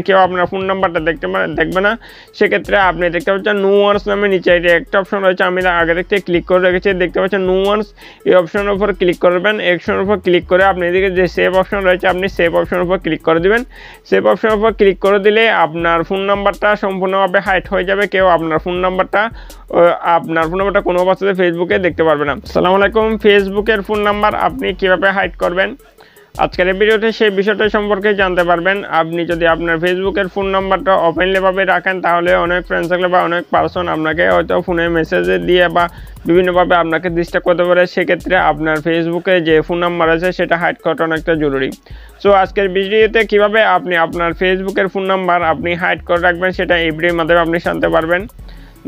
কেউ আপনার ফোন নাম্বারটা দেখবে না। সেক্ষেত্রে আপনি দেখতে পাচ্ছেন নো ওয়ান্স নামে নিচে একটা অপশন রয়েছে, আমি আগে থেকে ক্লিক করে রেখেছি। দেখতে পাচ্ছেন নো ওয়ান্স, এই অপশনের উপর ক্লিক করবেন। এই অপশনের উপর ক্লিক করে আপনি এদিকে যে সেভ অপশন রয়েছে আপনি সেভ অপশনের উপর ক্লিক করে দিবেন। সেভ অপশনের উপর ক্লিক করে দিলে আপনার ফোন নাম্বারটা সম্পূর্ণভাবে হাইড হয়ে যাবে। কেউ আপনার ফোন নাম্বারটা কোনো অবস্থাতে ফেসবুকে দেখতে পারবে না। আসসালামু আলাইকুম, ফেসবুকের ফোন নাম্বার আপনি কিভাবে হাইড করবেন আজকের এই ভিডিওতে সেই বিষয়টা সম্পর্কে জানতে পারবেন। আপনি যদি আপনার ফেসবুকের ফোন নাম্বারটা ওপেনলিভাবে রাখেন তাহলে অনেক ফ্রেন্ডস থাকলে বা অনেক পার্সন আপনাকে হয়তো ফোনে মেসেজে দিয়ে বা বিভিন্নভাবে আপনাকে ডিস্টার্ব করতে পারে। সেক্ষেত্রে আপনার ফেসবুকে যে ফোন নাম্বার আছে সেটা হাইড করাটা অনেকটা জরুরি। সো আজকের ভিডিওতে কিভাবে আপনি আপনার ফেসবুকের ফোন নাম্বার আপনি হাইড করে রাখবেন সেটা এই ভিডিওর মাধ্যমে আপনি জানতে পারবেন।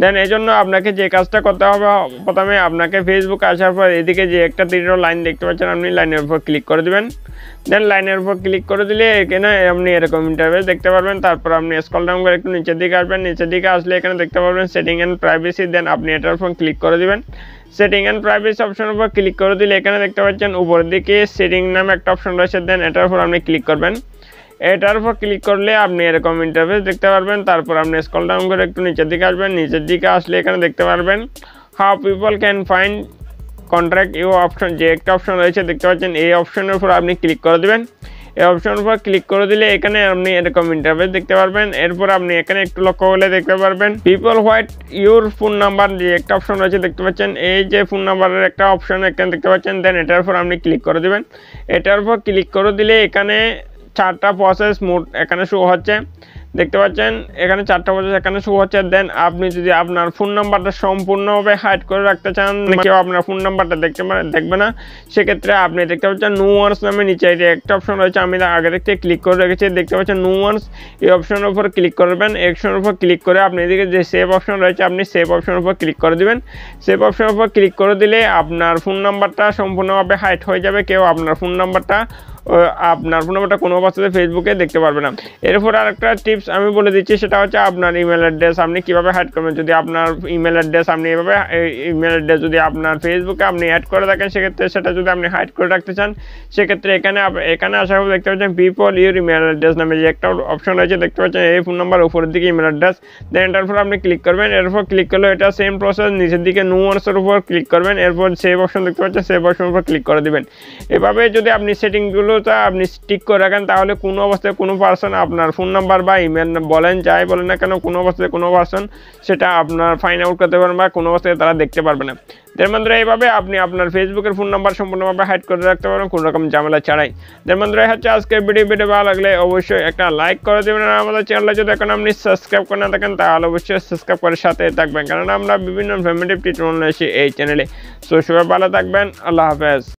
দেন এই জন্য আপনাকে যে কাজটা করতে হবে, প্রথমে আপনাকে ফেসবুকে আসার পর এদিকে যে একটা তীরের লাইন দেখতে পাচ্ছেন আপনি লাইনের উপর ক্লিক করে দেবেন। দেন লাইনের উপর ক্লিক করে দিলে এখানে আপনি এরকম ইন্টারফেস দেখতে পারবেন। তারপর আপনি স্ক্রল ডাউন করে একটু নিচের দিকে আসবেন। নিচের দিকে আসলে এখানে দেখতে পারবেন সেটিং অ্যান্ড প্রাইভেসি। দেন আপনি এটার উপর ক্লিক করে দিবেন। সেটিং অ্যান্ড প্রাইভেসি অপশনের উপর ক্লিক করে দিলে এখানে দেখতে পাচ্ছেন উপরের দিকে সেটিং নামে একটা অপশন রয়েছে। দেন এটার উপর আপনি ক্লিক করবেন। এটার উপর ক্লিক করলে আপনি এরকম ইন্টারফেস দেখতে পারবেন। তারপর আপনি স্ক্রল ডাউন করে একটু নিচের দিকে আসবেন। নিচের দিকে আসলে এখানে দেখতে পারবেন how people can find contact you option, যে একটা অপশন রয়েছে দেখতে পাচ্ছেন। এই অপশনের উপর আপনি ক্লিক করে দেবেন। এই অপশনের উপর ক্লিক করে দিলে এখানে আপনি এরকম ইন্টারফেস দেখতে পারবেন। এরপর আপনি এখানে একটু লক্ষ্য করলে দেখতে পারবেন people white your phone number, যে একটা অপশন রয়েছে দেখতে পাচ্ছেন। এই যে ফোন নাম্বারের একটা অপশন এখানে দেখতে পাচ্ছেন। দেন এটার উপর আপনি ক্লিক করে দেবেন। এটার উপর ক্লিক করে দিলে এখানে 4টা প্রসেস মোড এখানে শো হচ্ছে দেখতে পাচ্ছেন। এখানে 4টা প্রসেস এখানে শো হচ্ছে। দেন আপনি যদি আপনার ফোন নাম্বারটা সম্পূর্ণভাবে হাইড করে রাখতে চান, কেউ আপনার ফোন নাম্বারটা দেখবে না, সেক্ষেত্রে আপনি দেখতে পাচ্ছেন নো ওয়ান্স নামে নিচে একটা অপশন রয়েছে, আমি আগে থেকে ক্লিক করে রেখেছি। দেখতে পাচ্ছেন নো ওয়ান্স, এই অপশনের উপর ক্লিক করবেন। এই অপশনের উপর ক্লিক করে আপনি এদিকে যে সেভ অপশন রয়েছে আপনি সেভ অপশনের উপর ক্লিক করে দিবেন। সেভ অপশনের উপর ক্লিক করে দিলে আপনার ফোন নাম্বারটা সম্পূর্ণভাবে হাইড হয়ে যাবে। কেউ আপনার ফোন নাম্বারটা কোনো অবস্থাতে ফেসবুকে দেখতে পারবে না। এরপর আরেকটা টিপস আমি বলে দিচ্ছি, সেটা হচ্ছে আপনার ইমেল অ্যাড্রেস আপনি কিভাবে হাইড করবেন। যদি আপনার ইমেল অ্যাড্রেস আপনি এভাবে ইমেল অ্যাড্রেস যদি আপনার ফেসবুকে আপনি অ্যাড করে থাকেন, সেক্ষেত্রে সেটা যদি আপনি হাইড করে রাখতে চান, সেক্ষেত্রে এখানে আসার পর দেখতে পাচ্ছেন পিপল ইউর ইমেল অ্যাড্রেস নামে যে একটা অপশন রয়েছে দেখতে পাচ্ছেন। এই ফোন নাম্বার উপরের দিকে ইমেল অ্যাড্রেস। দেন এটার উপর আপনি ক্লিক করবেন। এরপর ক্লিক করলে এটা সেম প্রসেস, নিচের দিকে নো ওয়ান্সের উপর ক্লিক করবেন। এরপর সেভ অপশন দেখতে পাচ্ছেন, সেভ অপশনের উপর ক্লিক করে দেবেন। এভাবে যদি আপনি সেটিংগুলো আপনি স্টিক করে রাখেন তাহলে কোনো অবস্থায় কোনো পার্সন আপনার ফোন নাম্বার বা ইমেল বলেন যাই বলেন না কেন, কোনো অবস্থায় কোনো পার্সন সেটা আপনার ফাইন্ড আউট করতে পারবেন বা কোনো অবস্থায় তারা দেখতে পারবে না। এর বন্ধুরা এইভাবে আপনি আপনার ফেসবুকের ফোন নাম্বার সম্পূর্ণভাবে হাইড করে রাখতে পারবেন কোনো রকম ঝামেলা ছাড়াই। এর বন্ধুরা হচ্ছে আজকের ভিডিও ভালো লাগলে অবশ্যই একটা লাইক করে দেবেন। আর আমাদের চ্যানেলে যদি এখন আপনি সাবস্ক্রাইব করে না থাকেন তাহলে অবশ্যই সাবস্ক্রাইব করে সাথে থাকবেন, কারণ আমরা বিভিন্ন ইনফরমেটিভ টিউটোরিয়াল নিয়ে আসি এই চ্যানেলে। সো সবাই ভালো থাকবেন, আল্লাহ হাফেজ।